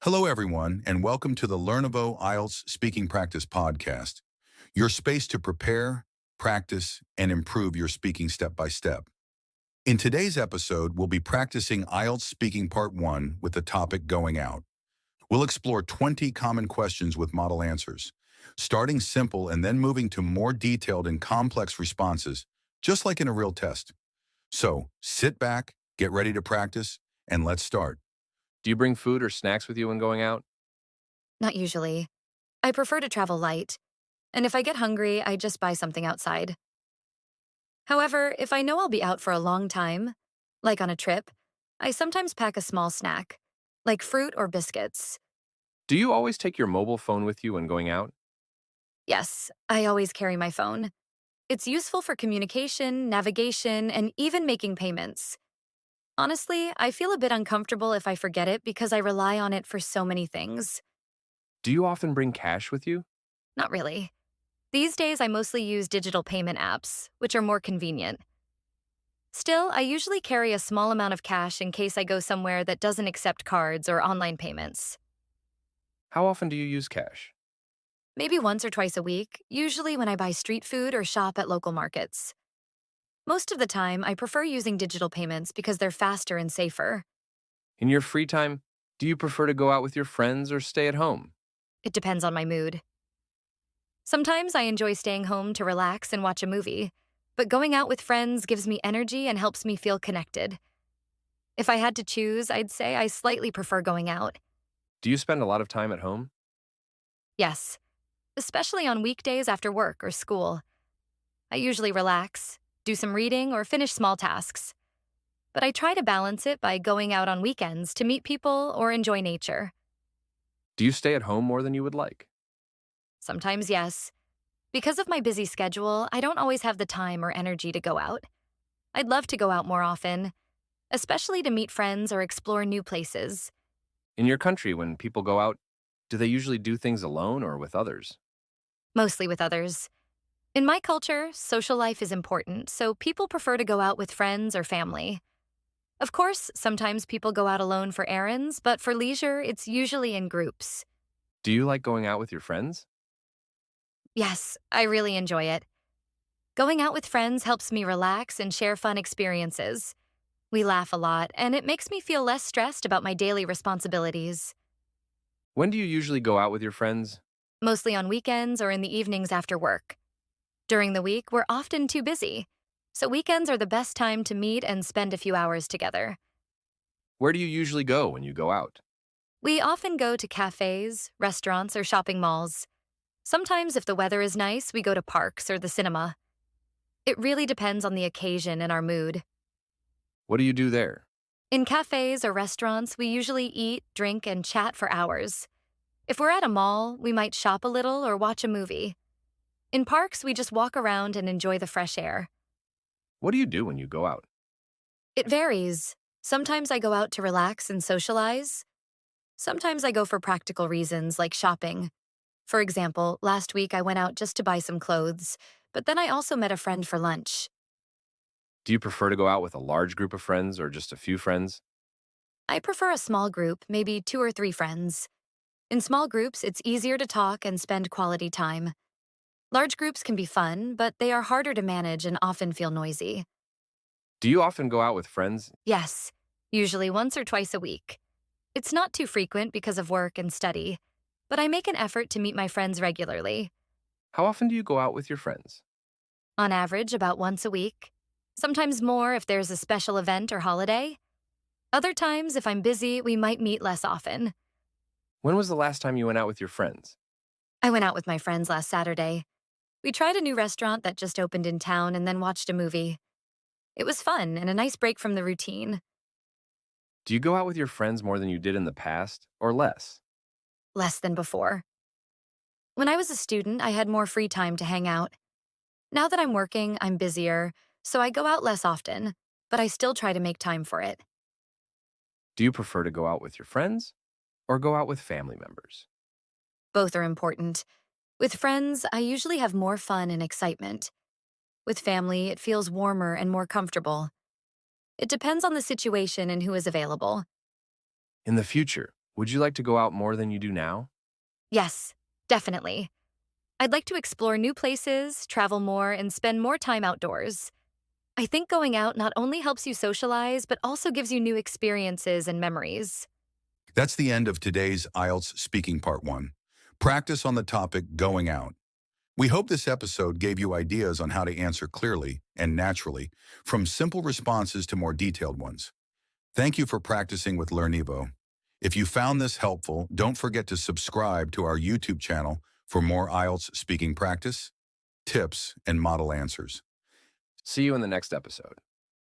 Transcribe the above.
Hello, everyone, and welcome to the Learnivo IELTS Speaking Practice podcast, your space to prepare, practice, and improve your speaking step by step. In today's episode, we'll be practicing IELTS Speaking Part 1 with the topic Going Out. We'll explore 20 common questions with model answers, starting simple and then moving to more detailed and complex responses, just like in a real test. So, sit back, get ready to practice, and let's start. Do you bring food or snacks with you when going out? Not usually. I prefer to travel light, and if I get hungry, I just buy something outside. However, if I know I'll be out for a long time, like on a trip, I sometimes pack a small snack, like fruit or biscuits. Do you always take your mobile phone with you when going out? Yes, I always carry my phone. It's useful for communication, navigation, and even making payments. Honestly, I feel a bit uncomfortable if I forget it because I rely on it for so many things. Do you often bring cash with you? Not really. These days, I mostly use digital payment apps, which are more convenient. Still, I usually carry a small amount of cash in case I go somewhere that doesn't accept cards or online payments. How often do you use cash? Maybe once or twice a week, usually when I buy street food or shop at local markets. Most of the time, I prefer using digital payments because they're faster and safer. In your free time, do you prefer to go out with your friends or stay at home? It depends on my mood. Sometimes I enjoy staying home to relax and watch a movie, but going out with friends gives me energy and helps me feel connected. If I had to choose, I'd say I slightly prefer going out. Do you spend a lot of time at home? Yes, especially on weekdays after work or school. I usually relax, do some reading, or finish small tasks. But I try to balance it by going out on weekends to meet people or enjoy nature. Do you stay at home more than you would like? Sometimes, yes. Because of my busy schedule, I don't always have the time or energy to go out. I'd love to go out more often, especially to meet friends or explore new places. In your country, when people go out, do they usually do things alone or with others? Mostly with others. In my culture, social life is important, so people prefer to go out with friends or family. Of course, sometimes people go out alone for errands, but for leisure, it's usually in groups. Do you like going out with your friends? Yes, I really enjoy it. Going out with friends helps me relax and share fun experiences. We laugh a lot, and it makes me feel less stressed about my daily responsibilities. When do you usually go out with your friends? Mostly on weekends or in the evenings after work. During the week, we're often too busy, so weekends are the best time to meet and spend a few hours together. Where do you usually go when you go out? We often go to cafes, restaurants, or shopping malls. Sometimes, if the weather is nice, we go to parks or the cinema. It really depends on the occasion and our mood. What do you do there? In cafes or restaurants, we usually eat, drink, and chat for hours. If we're at a mall, we might shop a little or watch a movie. In parks, we just walk around and enjoy the fresh air. What do you do when you go out? It varies. Sometimes I go out to relax and socialize. Sometimes I go for practical reasons like shopping. For example, last week I went out just to buy some clothes, but then I also met a friend for lunch. Do you prefer to go out with a large group of friends or just a few friends? I prefer a small group, maybe 2 or 3 friends. In small groups, it's easier to talk and spend quality time. Large groups can be fun, but they are harder to manage and often feel noisy. Do you often go out with friends? Yes, usually once or twice a week. It's not too frequent because of work and study, but I make an effort to meet my friends regularly. How often do you go out with your friends? On average, about once a week. Sometimes more if there's a special event or holiday. Other times, if I'm busy, we might meet less often. When was the last time you went out with your friends? I went out with my friends last Saturday. We tried a new restaurant that just opened in town and then watched a movie. It was fun and a nice break from the routine. Do you go out with your friends more than you did in the past, or less? Less than before. When I was a student, I had more free time to hang out. Now that I'm working, I'm busier, so I go out less often, but I still try to make time for it. Do you prefer to go out with your friends, or go out with family members? Both are important. With friends, I usually have more fun and excitement. With family, it feels warmer and more comfortable. It depends on the situation and who is available. In the future, Would you like to go out more than you do now? Yes, definitely. I'd like to explore new places, travel more, and spend more time outdoors. I think going out not only helps you socialize, but also gives you new experiences and memories. That's the end of today's IELTS Speaking Part 1. Practice on the topic going out. We hope this episode gave you ideas on how to answer clearly and naturally, from simple responses to more detailed ones. Thank you for practicing with Learnivo. If you found this helpful, don't forget to subscribe to our YouTube channel for more IELTS speaking practice, tips, and model answers. See you in the next episode.